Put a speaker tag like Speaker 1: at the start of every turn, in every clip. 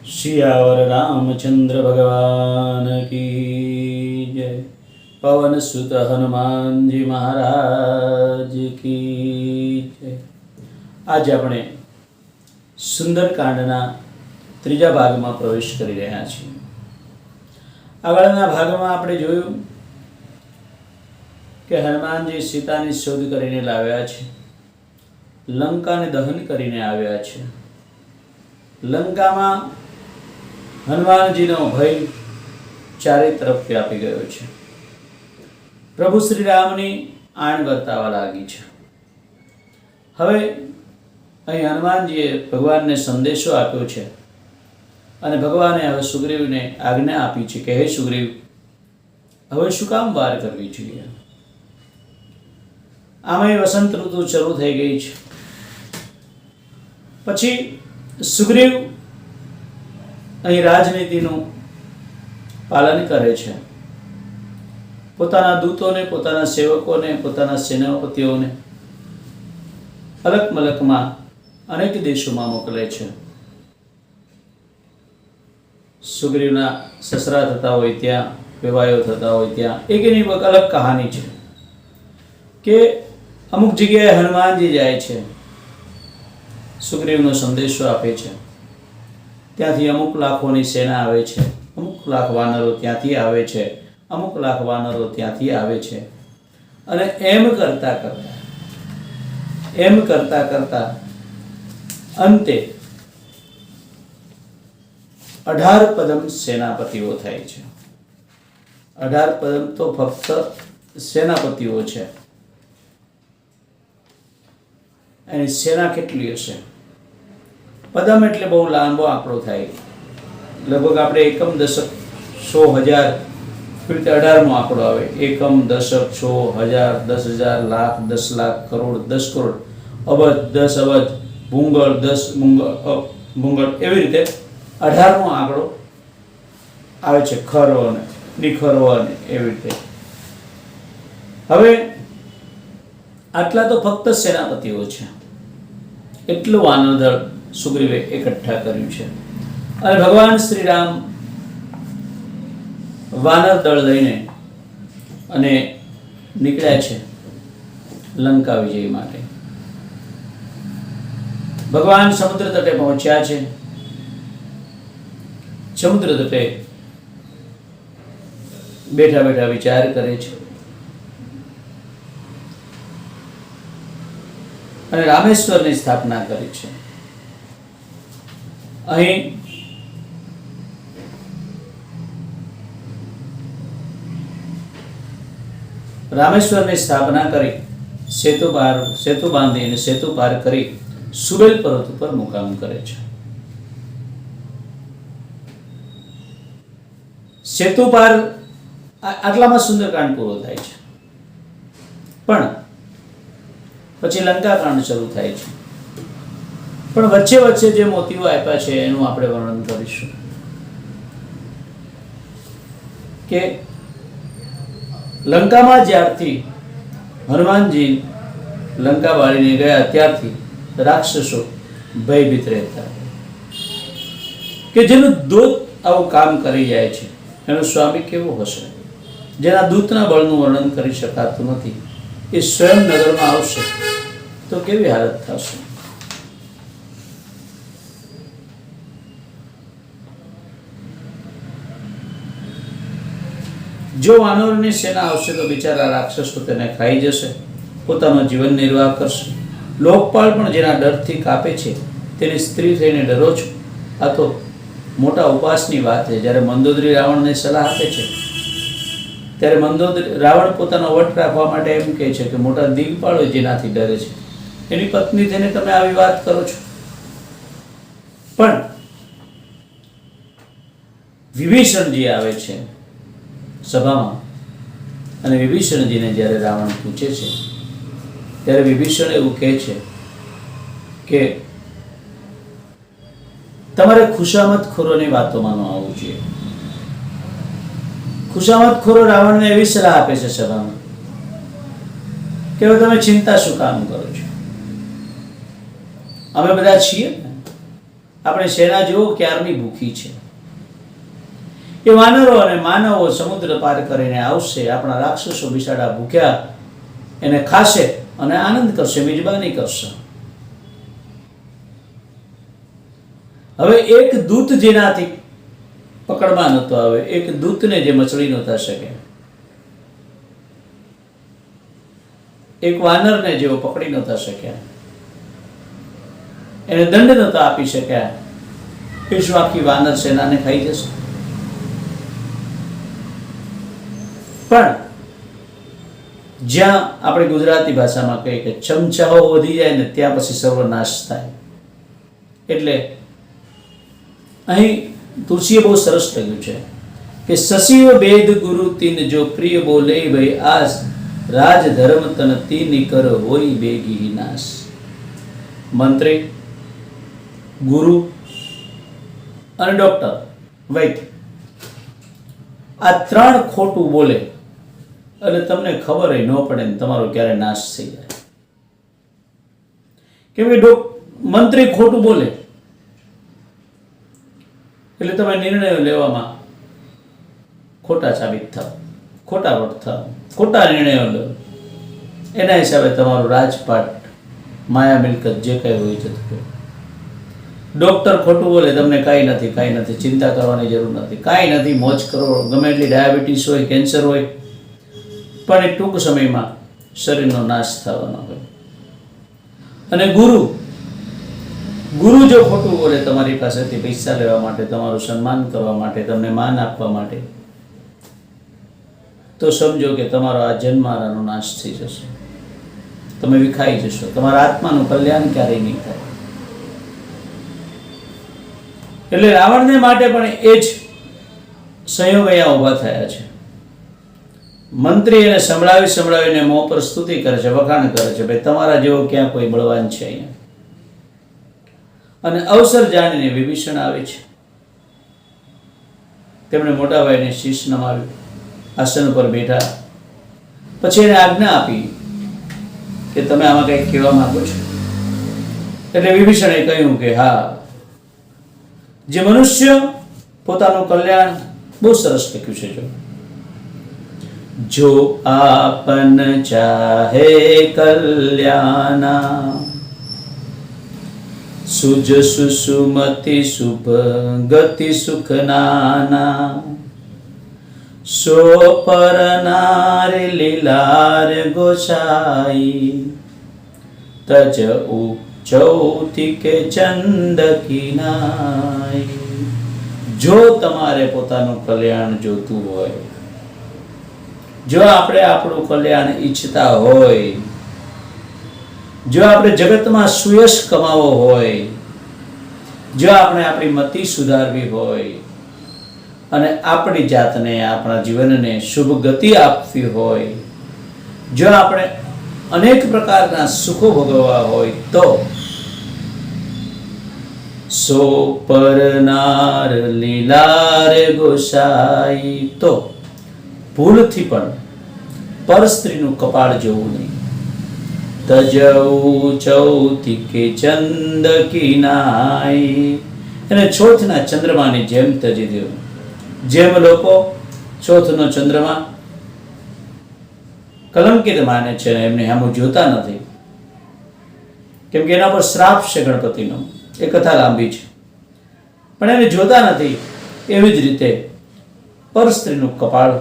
Speaker 1: सियावर रामचंद्र भगवान की जय। पवन सुत हनुमान जी महाराज की जय। आज આપણે સુંદરકાંડના ત્રીજા ભાગમાં પ્રવેશ કરી રહ્યા છીએ। આગળના ભાગમાં આપણે જોયું કે હનુમાનજી સીતાની શોધ કરીને લાવ્યા છે, લંકાને દહન કરીને આવ્યા છે। લંકામાં હનુમાનજીનો ભય ચારે તરફ વ્યાપી ગયો છે। પ્રભુ શ્રી રામની આણ વર્તાવા લાગી છે। હવે અહીં હનુમાનજીએ ભગવાનને સંદેશો આપ્યો છે અને ભગવાને હવે સુગ્રીવને આજ્ઞા આપી છે કે હે સુગ્રીવ, હવે શું કામ વાર કરવી જોઈએ? આમાં વસંત ઋતુ શરૂ થઈ ગઈ છે। પછી સુગ્રીવ અહીં રાજનીતિનું પાલન કરે છે। પોતાના દૂતોને, પોતાના સેવકોને, પોતાના સેનાપતિઓને અલગ મલકમાં અનેક દેશોમાં મોકલે છે। સુગ્રીવના સસરા થતા હોય ત્યાં, વિવાહો થતા હોય ત્યાં એક એની અલગ કહાની છે કે અમુક જગ્યાએ હનુમાનજી જાય છે, સુગ્રીવનો સંદેશો આપે છે, ત્યાંથી અમુક લાખોની સેના આવે છે, અમુક લાખ વાનરો ત્યાંથી આવે છે, અમુક લાખ વાનરો ત્યાંથી આવે છે અને એમ કરતા અંતે 18 પદમ સેનાપતિઓ થાય છે। 18 પદમ તો ફક્ત સેનાપતિઓ છે। એની સેના કેટલી હશે? પદમ એટલે બહુ લાંબો આંકડો થાય, લગભગ આપણે એકમ દશક 100,000 રીતે 18મો આંકડો આવે। એકમ દશક 100,000 10,000 લાખ 10 લાખ કરોડ 10 કરોડ અબજ 10 અબજ ભૂંગળ 10 ભૂંગળ એવી રીતે 18મો આંકડો આવે છે, ખરો અને નિખરો અને એવી રીતે। હવે આટલા તો ફક્ત સેનાપતિઓ છે, એટલું વાનરદળ સુગ્રીવે એકઠા કર્યું છે અને ભગવાન શ્રી રામ વાનરદળ લઈને અને નીકળ્યા છે લંકા વિજય માટે। ભગવાન સમુદ્ર તટે પહોંચ્યા છે। સમુદ્ર તટે બેઠા બેઠા વિચાર કરે છે અને રામેશ્વરની સ્થાપના કરી છે। અહીં રામેશ્વરની સ્થાપના કરી સેતુ બાંધી અને સેતુ પાર કરી સુબેલ પર્વત ઉપર મુકામ કરે છે। સેતુ પાર આટલામાં સુંદરકાંડ પૂરો થાય છે, પણ પછી લંકાકાંડ શરૂ થાય છે। પણ વચ્ચે વચ્ચે જે મોતીઓ આપ્યા છે એનું આપણે વર્ણન કરીશું કે લંકામાં જ્યારથી હનુમાનજી લંકા વાળીને ગયા ત્યારથી રાક્ષસો ભયભીત રહેતા કે જેનું દૂત આવું કામ કરી જાય છે એનો સ્વામી કેવો હશે? જેના દૂતના બળનું વર્ણન કરી શકાતું નથી, એ સ્વયં નગરમાં આવશે તો કેવી હાલત થશે? જો વાનરોની સેના આવશે તો બિચારા રાક્ષસો તેને ખાઈ જશે, પોતાનો જીવન નિર્વાહ કરશે। લોકપાલ પણ જેના ડરથી કાપે છે તેની સ્ત્રી થઈને ડરો છો? આ તો મોટા ઉપવાસની વાત છે। જ્યારે મંદોદરી રાવણને સલાહ આપે છે ત્યારે રાવણ પોતાનો વટ રાખવા માટે એમ કહે છે કે મોટા દિગપાળો જેનાથી ડરે છે એની પત્ની થઈને તમે આવી વાત કરો છો? પણ વિભીષણજી આવે છે સભામાં અને વિભીષણજીને જ્યારે રાવણ પૂછે છે ત્યારે વિભીષણ એવું કહે છે કે તમારે ખુશામતખોરોની વાતોમાં ન આવવું જોઈએ। ખુશામતખોરો રાવણને એવી સલાહ આપે છે સભામાં કે હવે તમે ચિંતા શું કામ કરો છો? અમે બધા છીએ ને, આપણે સેના જુઓ ક્યારની ભૂખી છે. એ વાનરો અને માનવો સમુદ્ર પાર કરીને આવશે, આપણા રાક્ષસો બિચારા ભૂખ્યા એને ખાશે અને આનંદ કરશે, મિજબાની કરશે. હવે એક દૂત જેનાથી પકડવા નહોતો આવે, એક દૂતને જે મચળી નહોતા શકે, એક વાનરને જેઓ પકડી નહોતા શક્યા, એને દંડ નહોતા આપી શક્યા, એ શું આખી વાનર સેનાને ખાઈ જશે? પણ જ્યાં આપણે ગુજરાતી ભાષામાં કહીએ કે ચમચાઓ વધી જાય ને ત્યાં પછી સર્વનાશ થાય. એટલે અહીં તુલસીએ બહુ સરસ લખ્યું છે કે સસીવ બેદ ગુરુ તીન જો પ્રિય બોલે ભાઈ આસ રાજ ધર્મ તન તીન કર હોય બેગી નાશ. મંત્રી, ગુરુ અને ડોક્ટર, વૈદ્ય, આ ત્રણ ખોટું બોલે અને તમને ખબર ન પડે ને તમારો ક્યારે નાશ થઈ જાય. કેમ કે મંત્રી ખોટું બોલે એટલે તમે નિર્ણયો લેવામાં ખોટા સાબિત થાવ, ખોટા વટ થાવ, ખોટા નિર્ણયો લો, એના હિસાબે તમારું રાજપાટ, માયા મિલકત જે કંઈ હોય જતું રહે. ડૉક્ટર ખોટું બોલે, તમને કાંઈ નથી, ચિંતા કરવાની જરૂર નથી, કાંઈ નથી, મોજ કરો, ગમે એટલી ડાયાબિટીસ હોય, કેન્સર હોય, પણ એ ટૂંક સમયમાં શરીરનો નાશ થવાનો હોય. અને ગુરુ જો ખોટું બોલે તમારી પાસેથી પૈસા લેવા માટે, તમારું સન્માન કરવા માટે, તમને માન આપવા માટે, તો સમજો કે તમારો આ જન્મારાનો નાશ થઈ જશે, તમે વિખાઈ જશો, તમારા આત્માનું કલ્યાણ ક્યારેય નહીં થાય. એટલે રાવણને માટે પણ એ જ સંયોગ અહીંયા ઊભા થયા છે. મંત્રી એને સંભળાવીને મોં પર સ્તુતિ કરે છે, વખાણ કરે છે, ભાઈ તમારા જેવો ક્યાં કોઈ બળવાન છે અહીંયા. અને અવસર જાણીને વિભીષણ આવે છે, તેમણે મોટા ભાઈને શીશ નમાવ્યું, આસન પર બેઠા, પછી એને આજ્ઞા આપી કે તમે આમાં કંઈક કહેવા માંગો છો. એટલે વિભીષણે કહ્યું કે હા, જે મનુષ્ય પોતાનું કલ્યાણ, બહુ સરસ લખ્યું છે, જો આપન ચાહે કલ્યાણા સુજ સુસુમતિ શુભ ગતિ સુખ નાના સો પર નારે લીલાર ગોસાઈ તજ ચૌથી કે ચંદ કિનાઈ. જો તમારે પોતાનું કલ્યાણ જોતું હોય, જો આપણે આપણું કલ્યાણ ઈચ્છતા હોય, જો આપણે જગતમાં સુયશ કમાવો હોય, જો આપણે આપણી મતિ સુધારવી હોય અને આપણી જાતને, આપણા જીવનને શુભ ગતિ આપવી હોય, જો આપણે અનેક પ્રકારના સુખો ભોગવવા હોય, તો સો પર નાર લીલાર ગોસાઈ, તો ભૂલથી પણ પર સ્ત્રીનું કપાળ જોવું નહીં. તજઉ ચૌથી કે ચંદ કિનાઈ, એને ચોથના ચંદ્રમાની જેમ તજી દેવું. જેમ લોકો ચોથનો ચંદ્રમા કલંકિત માને છે ને એમને સામું જોતા નથી, કેમ કે એના પર શ્રાપ છે ગણપતિનો, એ કથા લાંબી છે, પણ એને જોતા નથી. એવી જ રીતે પર સ્ત્રીનું કપાળ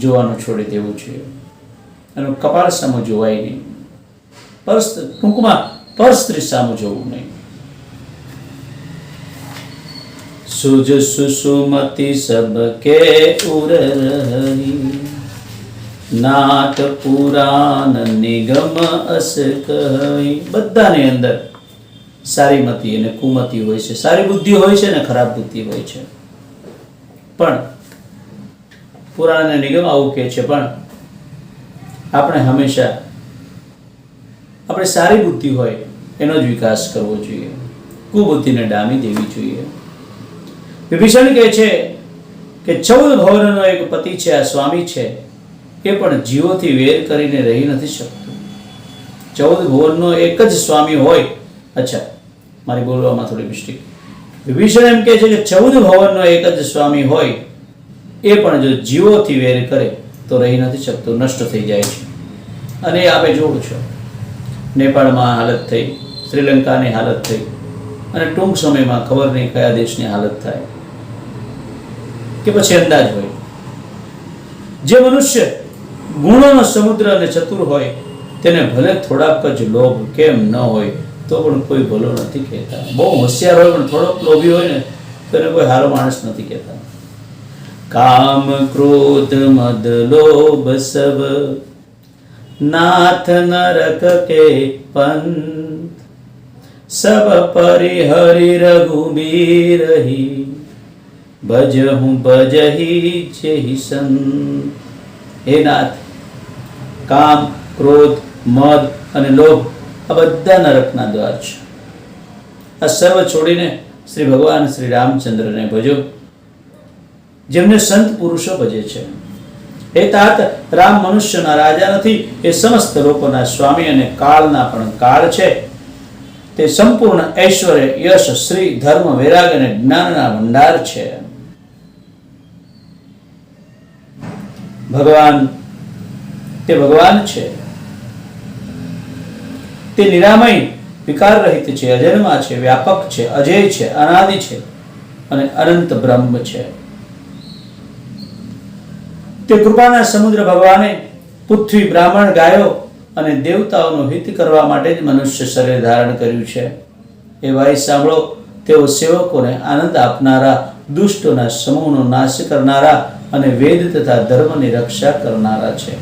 Speaker 1: જોવાનું છોડી દેવું છે, એનું કપાળ સામું જોવાય નહીં, ટૂંકમાં પર સ્ત્રી સામું જોવું નહીં. સુજ સુસુમતિ સબ કે ઉર રહી નાટ પુરાણ નિગમ અસ કહી. બધાની અંદર સારી મતિ અને કુમતિ હોય છે, સારી બુદ્ધિ હોય છે ને ખરાબ બુદ્ધિ હોય છે. પણ પુરાણ અને નિગમ આવું કહે છે, પણ આપણે હંમેશા આપણે સારી બુદ્ધિ હોય એનો જ વિકાસ કરવો જોઈએ, કુબુદ્ધિને ડામી દેવી જોઈએ. વિભીષણ કહે છે કે 14 ભવનનો એક પતિ છે, આ સ્વામી છે, એ પણ જીવોથી વેર કરીને રહી નથી શકતો. 14 ભુવનનો એક જ સ્વામી હોય. અચ્છા, મારી બોલવામાં થોડી મિસ્ટેક. વિભીષણ એમ કહે છે કે 14 ભવનનો એક જ સ્વામી હોય એ પણ જો જીવોથી વેર કરે તો રહી નથી શકતું, નષ્ટ થઈ જાય છે. અને એ આપણે જોવું છો, નેપાળમાં હાલત થઈ, શ્રીલંકાની હાલત થઈ, અને ટૂંક સમયમાં ખબર નહીં કયા દેશની હાલત થાય કે પછી અંદાજ હોય. જે મનુષ્ય ગુણોનો સમુદ્ર અને ચતુર હોય તેને ભલે થોડાક જ લોભ કેમ ન હોય તો પણ કોઈ ભલો નથી કહેતા. બહુ હોશિયાર હોય પણ થોડોક લોભી હોય ને તો એને કોઈ સારો માણસ નથી કહેતા. કામ ક્રોધ મદ લોભ સબ નાથ નરક કે પંથ સબ પરિહરિ રઘુબીરહી ભજહું ભજહી જેહી સંત. હે નાથ, કામ ક્રોધ મદ અને લોભ આ બધા નરકના દ્વાર છે. આ સર્વ છોડીને શ્રી ભગવાન શ્રી રામચંદ્રને ભજો, જેમને સંત પુરુષો ભજે છે. હે તાત, રામ મનુષ્યના રાજા નથી, એ સમસ્ત લોકોના સ્વામી અને કાળના પણ કાળ છે. તે સંપૂર્ણ ઐશ્વર્ય, યશ, શ્રી, ધર્મ, વૈરાગ અને જ્ઞાનના ભંડાર છે. ભગવાન તે ભગવાન છે. તે નિરામય, વિકાર રહિત છે, અજન્મા છે, વ્યાપક છે, અજય છે, અનાદિ છે અને અનંત બ્રહ્મ છે. તે કૃપાના સમુદ્ર ભગવાને પૃથ્વી, બ્રાહ્મણ, ગાયો અને દેવતાઓનું હિત કરવા માટે જ મનુષ્ય શરીર ધારણ કર્યું છે. એ ભાઈ સાંભળો, તેઓ સેવકોને આનંદ આપનારા, દુષ્ટોના સમૂહનો નાશ કરનારા અને વેદ તથા ધર્મની રક્ષા કરનારા છે.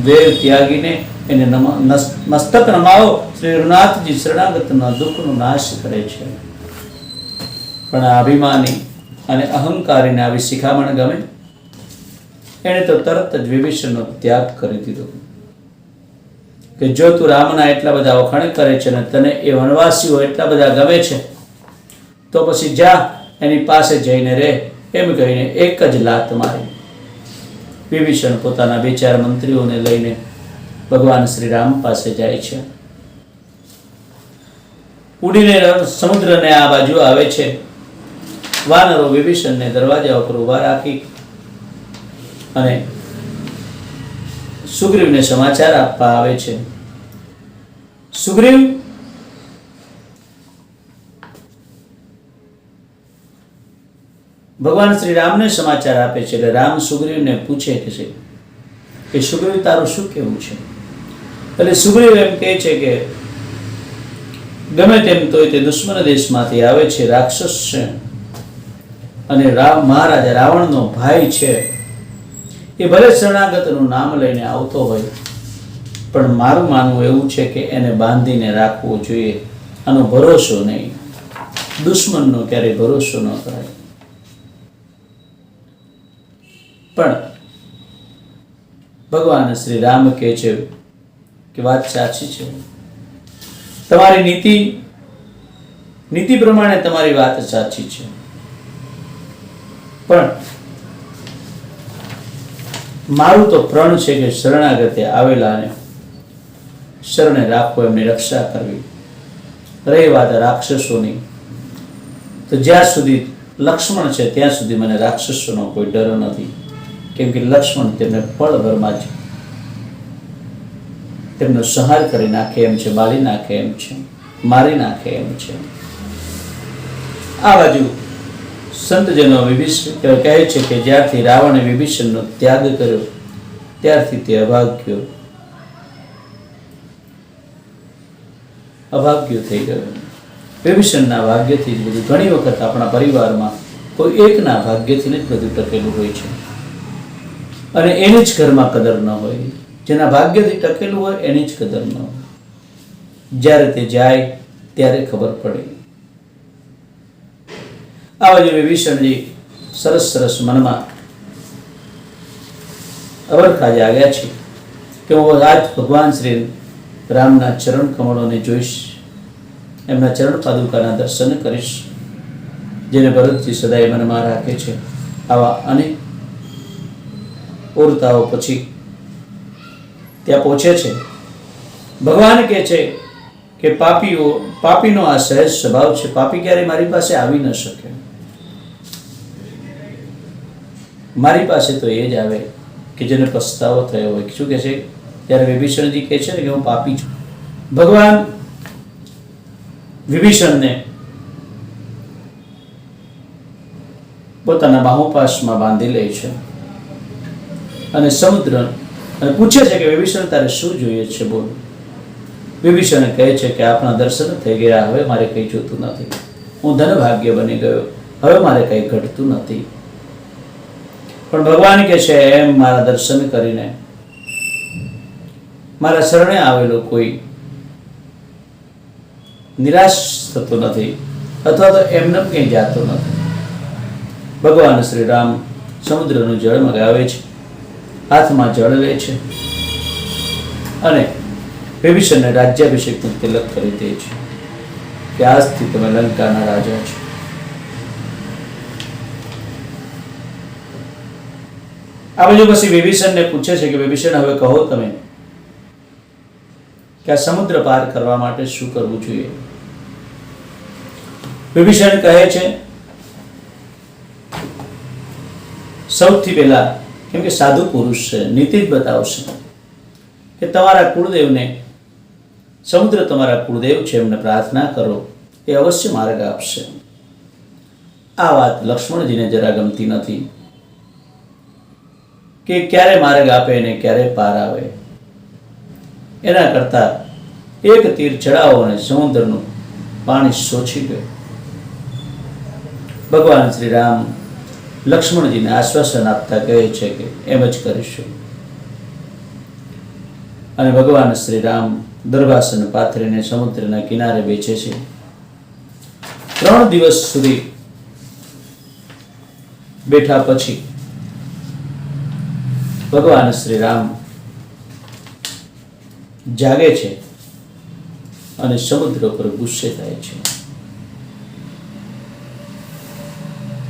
Speaker 1: વેર ત્યાગીને એને મસ્તક નમાવો, શ્રી રઘુનાથજી શરણાગતના દુઃખનો નાશ કરે છે. પણ આ અભિમાની અને અહંકારીને આવી શિખામણ ગમે? એણે તો તરત જ વિભીષણનો ત્યાગ કરી દીધો કે જો તું રામના એટલા બધા વખાણ કરે છે અને તને એ વનવાસીઓ એટલા બધા ગમે છે તો પછી જા એની પાસે જઈને રહે, એમ કહીને એક જ લાત મારી. વિભીષણ પોતાના 2-4 મંત્રીઓને લઈને ભગવાન શ્રી રામ પાસે જાય છે. ઉડીને સમુદ્રને આ બાજુ આવે છે. વાનરો વિભીષણને દરવાજા ઉપર ઉભા રાખી અને સુગ્રીવને સમાચાર આપવા આવે છે. સુગ્રીવ ભગવાન શ્રી રામને સમાચાર આપે છે. એટલે રામ સુગ્રીવને પૂછે કે સુગ્રીવ, તારું શું કહેવું છે? એટલે સુગ્રીવ એમ કહે છે કે ગમે તેમ તોય તે દુશ્મન દેશમાંથી આવે છે, રાક્ષસ છે અને મહારાજા રાવણનો ભાઈ છે. એ ભલે શરણાગતનું નામ લઈને આવતો હોય પણ મારું માનવું એવું છે કે એને બાંધીને રાખવો જોઈએ. આનો ભરોસો નહીં, દુશ્મનનો ક્યારેય ભરોસો ન કરાય. પણ ભગવાન શ્રી રામ કહે છે કે વાત સાચી છે, તમારી નીતિ પ્રમાણે તમારી વાત સાચી છે, પણ મારું તો પ્રણ છે કે શરણાગતે આવેલાને શરણે રાખવો, એમની રક્ષા કરવી. રહી વાત રાક્ષસોની, તો જ્યાં સુધી લક્ષ્મણ છે ત્યાં સુધી મને રાક્ષસોનો કોઈ ડર નથી, કેમ કે લક્ષ્મણ તેમને પળભરમાં જ તેમનો સંહાર કરી નાખે એમ છે, બાળી નાખે એમ છે, મારી નાખે એમ છે. આ બાજુ સંતજનો વિભીષણ કહે છે કે જ્યારથી રાવણે વિભીષણનો ત્યાગ કર્યો ત્યારથી તે અભાગ્ય થઈ ગયો. વિભીષણના ભાગ્યથી જ બધું. ઘણી વખત આપણા પરિવારમાં કોઈ એકના ભાગ્યથી જ બધું ટકેલું હોય છે અને એની જ ઘરમાં કદર ન હોય. જેના ભાગ્યથી ટકેલું હોય એની જ કદર ન હોય. જ્યારે તે જાય ત્યારે ખબર પડે. આ બાજુ વિભીષણજી સરસ મનમાં અવરખા જાગ્યા છે કે હું આજ ભગવાન શ્રી રામના ચરણ કમળોને જોઈશ, એમના ચરણ પાદુકાના દર્શન કરીશ, જેને ભરતજી સદાય મનમાં રાખે છે. આવા અનેક ઓરતાઓ પછી ત્યાં પહોંચે છે. ભગવાન કહે છે કે પાપીનો આ સહેજ સ્વભાવ છે, પાપી ક્યારેય મારી પાસે આવી ન શકે, મારી પાસે તો એ જ આવે કે જેને પસ્તાવો થયો હોય. શું કહે છે ત્યારે વિભીષણજી કહે છે ને કે હું પાપી છું. ભગવાન વિભીષણને પોતાના બાહુપાશમાં બાંધી લે છે અને સમુદ્ર અને પૂછે છે કે વિભીષણ તારે શું જોઈએ છે, બોલ. વિભીષણ કહે છે કે આપના દર્શન થઈ ગયા, હવે મારે કંઈ જોતું નથી, હું ધનભાગ્ય બની ગયો, હવે મારે કંઈ ઘટતું નથી. પણ ભગવાન કહે છે એમ મારા દર્શન કરીને મારા શરણે આવેલો કોઈ નિરાશ થતો નથી અથવા તો એમને કંઈ જાતો નથી. ભગવાન શ્રી રામ સમુદ્રનું જળ મગાવે છે, હાથમાં જળ લે છે અને વિભીષણને રાજ્યાભિષેકનું તિલક કરી દે છે કે આજથી તમે લંકાના રાજા છો. આ બાજુ પછી વિભીષણને પૂછે છે કે વિભીષણ હવે કહો તમે કે આ સમુદ્ર પાર કરવા માટે શું કરવું જોઈએ. વિભીષણ કહે છે સૌથી પહેલા, કેમ કે સાધુ પુરુષ છે, નીતિ જ બતાવશે કે તમારા કુળદેવને, સમુદ્ર તમારા કુળદેવ છે, એમને પ્રાર્થના કરો, એ અવશ્ય માર્ગ આપશે. આ વાત લક્ષ્મણજીને જરા ગમતી નથી કે ક્યારે માર્ગ આપે ને ક્યારે પાર આવે. એના કરતા એક તીર ચડાવો અને સમુદ્રનું પાણી સોચી ગયું. ભગવાન શ્રી રામ લક્ષ્મણજીને આશ્વાસન આપતા કહે છે કે એમ જ કરીશું. અને ભગવાન શ્રી રામ દર્ભાસન પાથરીને સમુદ્રના કિનારે બેસે છે. 3 દિવસ સુધી બેઠા પછી ભગવાન શ્રી રામ જાગે છે અને સમુદ્ર પર ગુસ્સે થાય છે.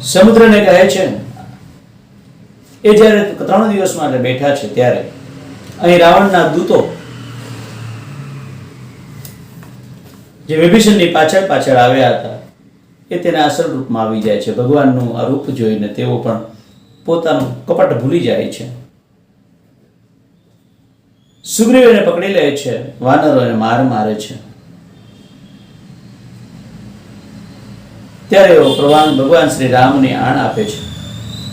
Speaker 1: સમુદ્રને કહે છે, એ જ્યારે 3 દિવસ માટે બેઠા છે ત્યારે અહીં રાવણના દૂતો જે વિભીષણની પાછળ પાછળ આવ્યા હતા એ તેના અસલ રૂપમાં આવી જાય છે. ભગવાનનું આ રૂપ જોઈને તેઓ પણ પોતાનું કપટ ભૂલી જાય છે. સુગ્રીવ એને પકડી લે છે, વાનરો એને માર મારે છે. ત્યારે એવો ભગવાન શ્રી રામની આણ આપે છે.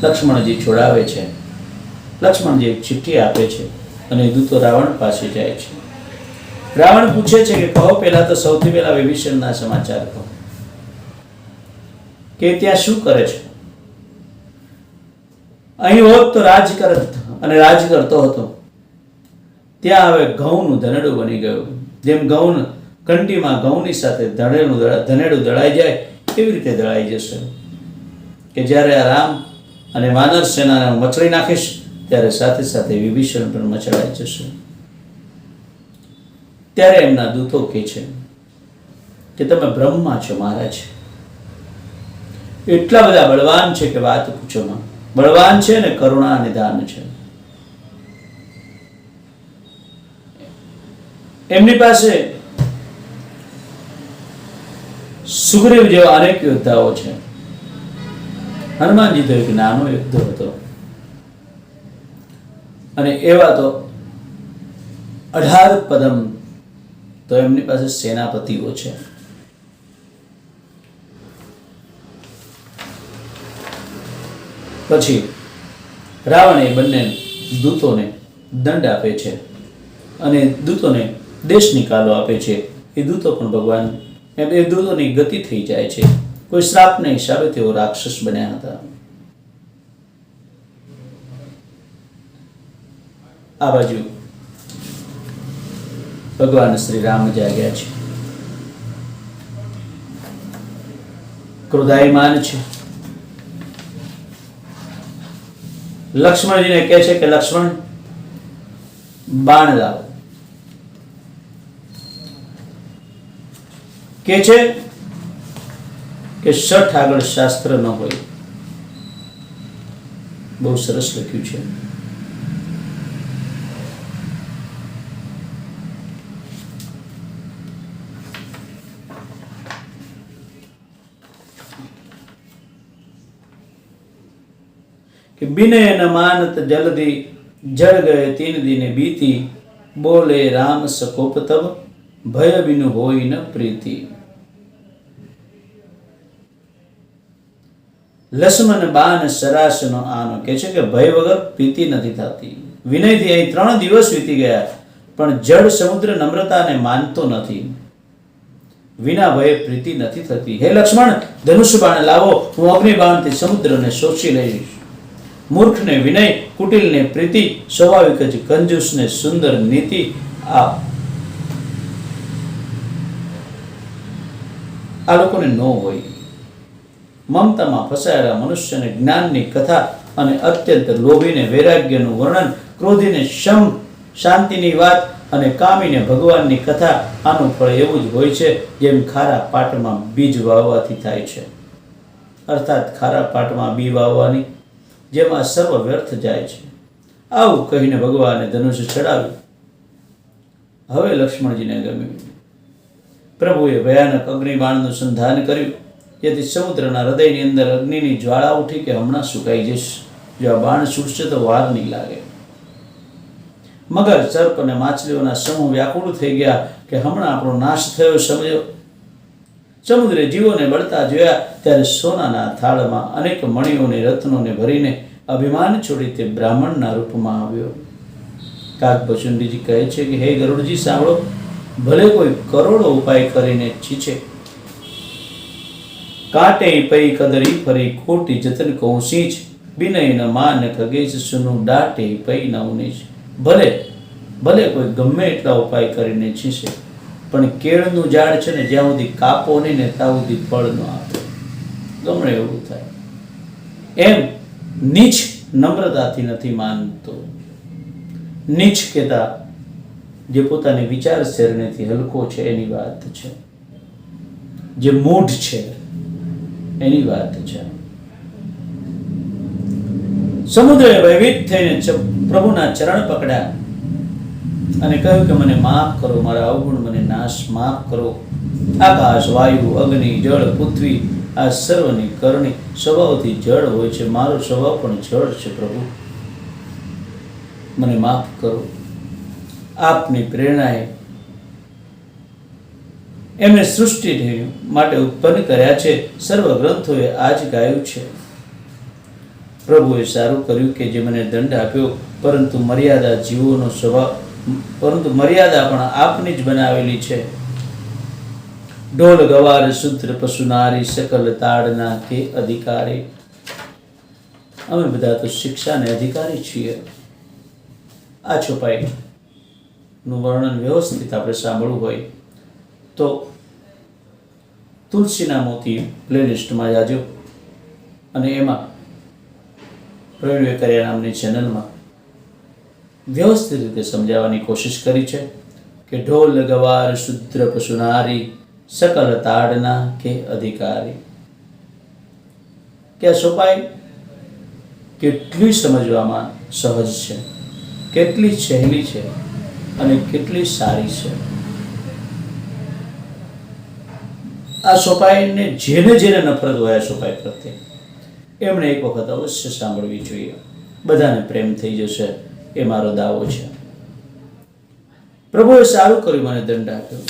Speaker 1: લક્ષ્મણજી છોડાવે છે. લક્ષ્મણજી એક ચિઠ્ઠી આપે છે અને દૂતો રાવણ પાસે જાય છે. રાવણ પૂછે છે કે કહો, પહેલા તો સૌથી પહેલા વિભીષણના સમાચાર કહો કે ત્યાં શું કરે છે. અહીં હોત તો રાજ કરત અને રાજ કરતો હતો, ત્યાં હવે ઘઉંનું ધનેડું બની ગયું. જેમ ઘઉં કંટીમાં ઘઉંની સાથે ધનેડું દળાઈ જાય કેવી રીતે દળાઈ જશે કે જ્યારે આ રામ અને વાનર સેનાને મચડી નાખીશ ત્યારે સાથે સાથે વિભીષણ પણ મચડાઈ જશે. ત્યારે એમના દૂતો કહે છે કે તમે બ્રહ્મા છો મહારાજ, એટલા બધા બળવાન છે કે વાત પૂછો માં. બળવાન છે ને કરુણા નિદાન છે. એમની પાસે સુગ્રીવ જેવા અનેક યોદ્ધાઓ છે. હનુમાનજી તો એક નાનો યોદ્ધો હતો અને એવા તો 18 પદમ તો એમની પાસે સેનાપતિઓ છે. પછી રાવણ એ બંને દૂતોને દંડ આપે છે અને દૂતોને દેશ નિકાલો આપે છે. એ દૂતો પણ ભગવાન એ દૂતોની ગતિ થઈ જાય છે. કોઈ શ્રાપના હિસાબે તેઓ રાક્ષસ બન્યા હતા. આ બાજુ ભગવાન શ્રી રામ જાગ્યા છે, ક્રોધાયમાન છે. લક્ષ્મણજીને કહે છે કે લક્ષ્મણ બાણ લાવો. કે છે કે શઠ આગળ શાસ્ત્ર ન હોય. બહુ સરસ લખ્યું છે. कि विनय न मानत जल्दी जड़ गए 3 दिन बीती, बोले राम सकोप तब भय बिन होई न प्रीति। લક્ષ્મણ બાન સરાસનો આનો કહે છે કે ભય વગર પ્રીતિ નથી થતી. વિનયથી અહીં 3 દિવસ વીતી ગયા, પણ જળ સમુદ્ર નમ્રતાને માનતો નથી. વિના ભયે પ્રીતિ નથી થતી. હે લક્ષ્મણ, ધનુષ બાણ લાવો, હું અગ્નિ બાણથી સમુદ્રને શોષી લઈશ. મૂર્ખને વિનય, કુટિલને પ્રીતિ, સ્વાભાવિક જ કંજૂસને સુંદર નીતિ. આ લોકોને ન હોય. મમતામાં ફસાયેલા મનુષ્યને જ્ઞાનની કથા અને અત્યંત લોભીને વૈરાગ્યનું વર્ણન, ક્રોધીને શમ શાંતિની વાત અને કામીને ભગવાનની કથા, આનું ફળ એવું જ હોય છે જેમ ખારા પાટમાં બીજ વાવવાથી થાય છે. અર્થાત ખારા પાટમાં બી વાવવાની જેમાં સર્વ વ્યર્થ જાય છે. આવું કહીને ભગવાને ધનુષ્ય ચડાવ્યું. હવે લક્ષ્મણજીને ગમ્યું. પ્રભુએ ભયાનક અગ્નિબાણનું સંધાન કર્યું, જેથી સમુદ્રના હૃદયની અંદર અગ્નિની જ્વાળા ઉઠી કે હમણાં સુકાઈ જશે. જો આ બાણ છૂટશે તો વાર નહીં લાગે. મગર, સર્પ અને માછલીઓના સમૂહ વ્યાકુળ થઈ ગયા કે હમણાં આપણો નાશ થયો સમજો. સમુદ્રે જીવોને બળતા જોયા ત્યારે સોનાના થાળમાં અનેક મણીઓને રત્નોને ભરીને અભિમાન છોડી તે બ્રાહ્મણના રૂપમાં આવ્યો. કાગભૂષુંડીજી કહે છે કે હે ગરુડજી, સાંભળો, ભલે કોઈ કરોડો ઉપાય કરીને છીછે, કાંટે પૈ કદરી ફરી ખોટી જતન કહું સિંચ, વિનય ન માન ખગેશ સુનું દાટે પૈ ન ઉનેશ. ભલે કોઈ ગમે એટલા ઉપાય કરીને છીશે, પણ કેળનું ઝાડ છે ને જ્યાં સુધી કાપો નહીં ને ત્યાં સુધી ફળ ન આપે. ગમે એવું થાય. એમ નીચ નમ્રતાથી નથી માનતો. નીચ કહેતા જે પોતાની વિચારસરણીથી હલકો છે એની વાત છે, જે મૂઢ છે એની વાત છે. સમુદ્રએ ભયભીત થઈને પ્રભુના ચરણ પકડ્યા અને કહ્યું કે મને માફ કરો, મારા અવગુણ મને નાશ માફ કરો. આકાશ, વાયુ, અગ્નિ, જળ, પૃથ્વી આ સર્વની કરણી સ્વભાવથી જળ હોય છે. મારો સ્વભાવ પણ જળ છે. પ્રભુ, મને માફ કરો. આપની પ્રેરણાએ એમને સૃષ્ટિ માટે ઉત્પન્ન કર્યા છે. સર્વ ગ્રંથોએ આજ ગાયું છે. પ્રભુએ સારું કર્યું કે જે મને દંડ આપ્યો, પરંતુ મર્યાદા જીવોનો સ્વભાવ, પરંતુ મર્યાદા પણ આપની જ બનાવેલી છે. ઢોલ ગવાર શુદ્ર પશુ નારી, સકલ તાડના કે અધિકારી. અમે બધા તો શિક્ષાને અધિકારી છીએ. આ ચોપાઈ નું વર્ણન વ્યવસ્થિત આપણે સાંભળવું હોય તો તુલસીના મોતી પ્લેલિસ્ટમાં જાજો, અને એમાં પ્રવીણ વેકરિયા નામની ચેનલમાં વ્યવસ્થિત રીતે સમજાવવાની કોશિશ કરી છે કે ઢોલ ગવાર શુદ્ર પશુનારી, સકલ તાડના કે અધિકારી. કે આ સોપાઈ કેટલી સમજવામાં સહજ છે, કેટલી સહેલી છે અને કેટલી સારી છે. આ સોપાઈને જેને નફરત હોય આ સોપાઈ પ્રત્યે, એમણે એક વખત અવશ્ય સાંભળવી જોઈએ. બધાને પ્રેમ થઈ જશે એ મારો દાવો છે. પ્રભુએ સારું કર્યું, મને દંડ આપ્યો.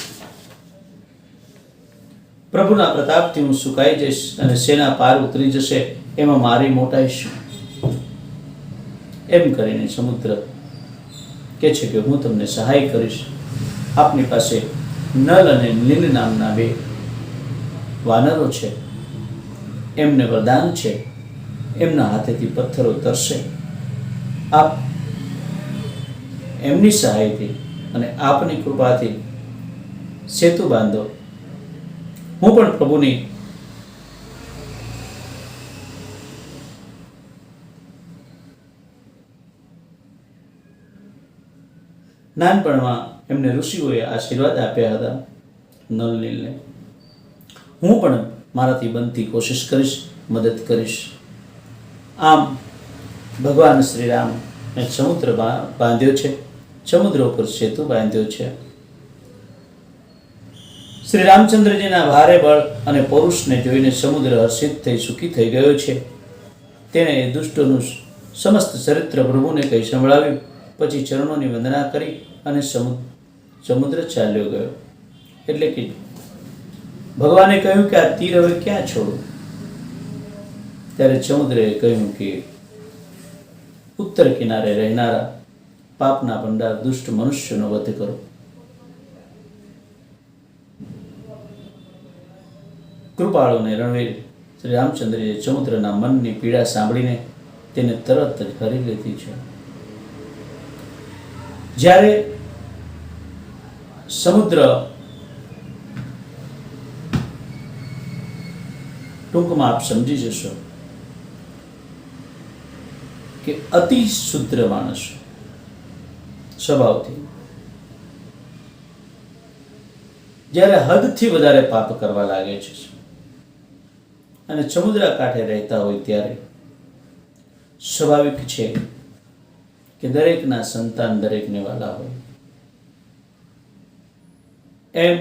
Speaker 1: પ્રભુના પ્રતાપથી હું સુકાઈ જઈશ અને સેના પાર ઉતરી જશે, એમાં મારી મોટાઈ શું? એમ કરીને સમુદ્ર કે છે કે હું તમને સહાય કરીશ. આપની પાસે નલ અને નીલ નામના 2 વાનરો છે. એમને વરદાન છે, એમના હાથેથી પથ્થરો તરશે. આપ એમની સહાયથી અને આપની કૃપાથી સેતુ બાંધો. હું પણ પ્રભુની નાનપણમાં એમને ઋષિઓએ આશીર્વાદ આપ્યા હતા નલ નીલને. હું પણ મારાથી બનતી કોશિશ કરીશ, મદદ કરીશ. આમ ભગવાન શ્રી રામ સમુદ્ર બાંધ્યો છે, સમુદ્ર ઉપર સેતુ બાંધ્યો છે. શ્રી રામચંદ્રજીના ભારે બળ અને પૌરુષને જોઈને સમુદ્ર હર્ષિત થઈ સુખી થઈ ગયો છે. તેણે દુષ્ટોનું સમસ્ત ચરિત્ર પ્રભુને કહી સંભળાવ્યું. પછી ચરણોની વંદના કરી અને સમુદ્ર ચાલ્યો ગયો. એટલે કે ભગવાને કહ્યું કે આ તીર હવે ક્યાં છોડું? ત્યારે સમુદ્રએ કહ્યું કે ઉત્તર કિનારે રહેનારા પાપના ભંડાર દુષ્ટ મનુષ્યનો વધ કરો. કૃપાળુ ને રણવીર શ્રી રામચંદ્રએ સમુદ્રના મનની પીડા સાંભળીને તેને તરત જ હરી લીધી છે. જ્યારે સમુદ્ર ટૂંકમાં આપ સમજી જશો કે અતિ શુદ્ર માણસ સ્વભાવથી જ્યારે હદથી વધારે પાપ કરવા લાગે છે અને સમુદ્ર કાંઠે રહેતા હોય ત્યારે સ્વાભાવિક છે કે દરેકના સંતાન દરેકને વાલા હોય. એમ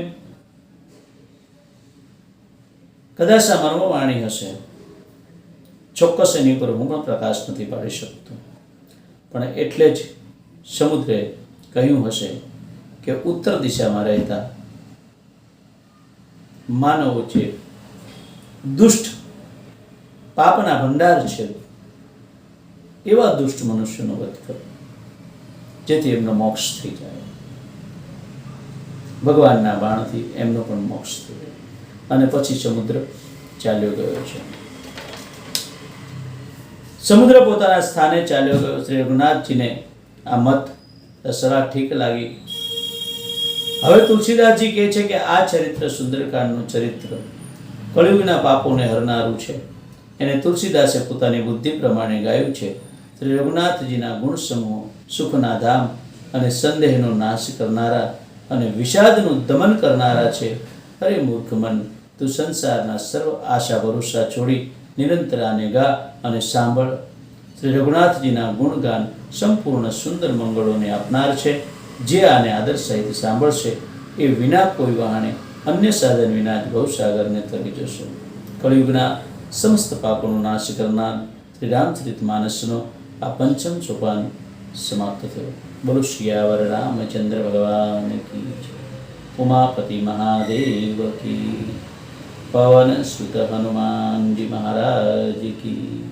Speaker 1: કદાચ આ મર્મવાણી હશે, ચોક્કસ એની ઉપર હું પણ પ્રકાશ નથી પાડી શકતો, પણ એટલે જ સમુદ્રે કહ્યું હશે કે ઉત્તર દિશામાં રહેતા માનવો છે દુષ્ટ પાપના ભંડાર છે એવા દુષ્ટ મનુષ્યનો વધ કરો, જેથી એમનો મોક્ષ થઈ જાય. ભગવાનના બાણથી એમનો પણ મોક્ષ થઈ જાય. અને પછી સમુદ્ર ચાલ્યો ગયો છે. સમુદ્ર પોતાના સ્થાને ચાલ્યો ગયો. શ્રી રઘુનાથજીને આ મત સલાહ ઠીક લાગી. હવે તુલસીદાસજી કહે છે કે આ ચરિત્ર સુંદરકાંડનું ચરિત્ર કળિયુગના પાપોને હરનારું છે. એને તુલસીદાસે પોતાની બુદ્ધિ પ્રમાણે ગાયું છે. શ્રી રઘુનાથજીના ગુણ સમૂહ સુખના ધામ અને સંદેહનો નાશ કરનારા અને વિષાદનું દમન કરનારા છે. અરે મૂર્ખ મન, તું સંસારના સર્વ આશા ભરોસા છોડી નિરંતર આને ગા અને સાંભળ. શ્રી રઘુનાથજીના ગુણગાન સંપૂર્ણ સુંદર મંગળોને આપનાર છે. જે આને આદર સહિત સાંભળશે એ વિના કોઈ વહાણે અન્ય સાધન વિના જ ભવસાગરને તરી જશો. કળિયુગના સમસ્ત પાપોનો નાશ કરનાર શ્રી રામચરિત માનસનો આ પંચમ સોપાન સમાપ્ત થયો. બોલો શિયાવર રામચંદ્ર ભગવાન કી જય. ઉમાપતિ મહાદેવ કી, પવન સુત હનુમાનજી મહારાજ કી.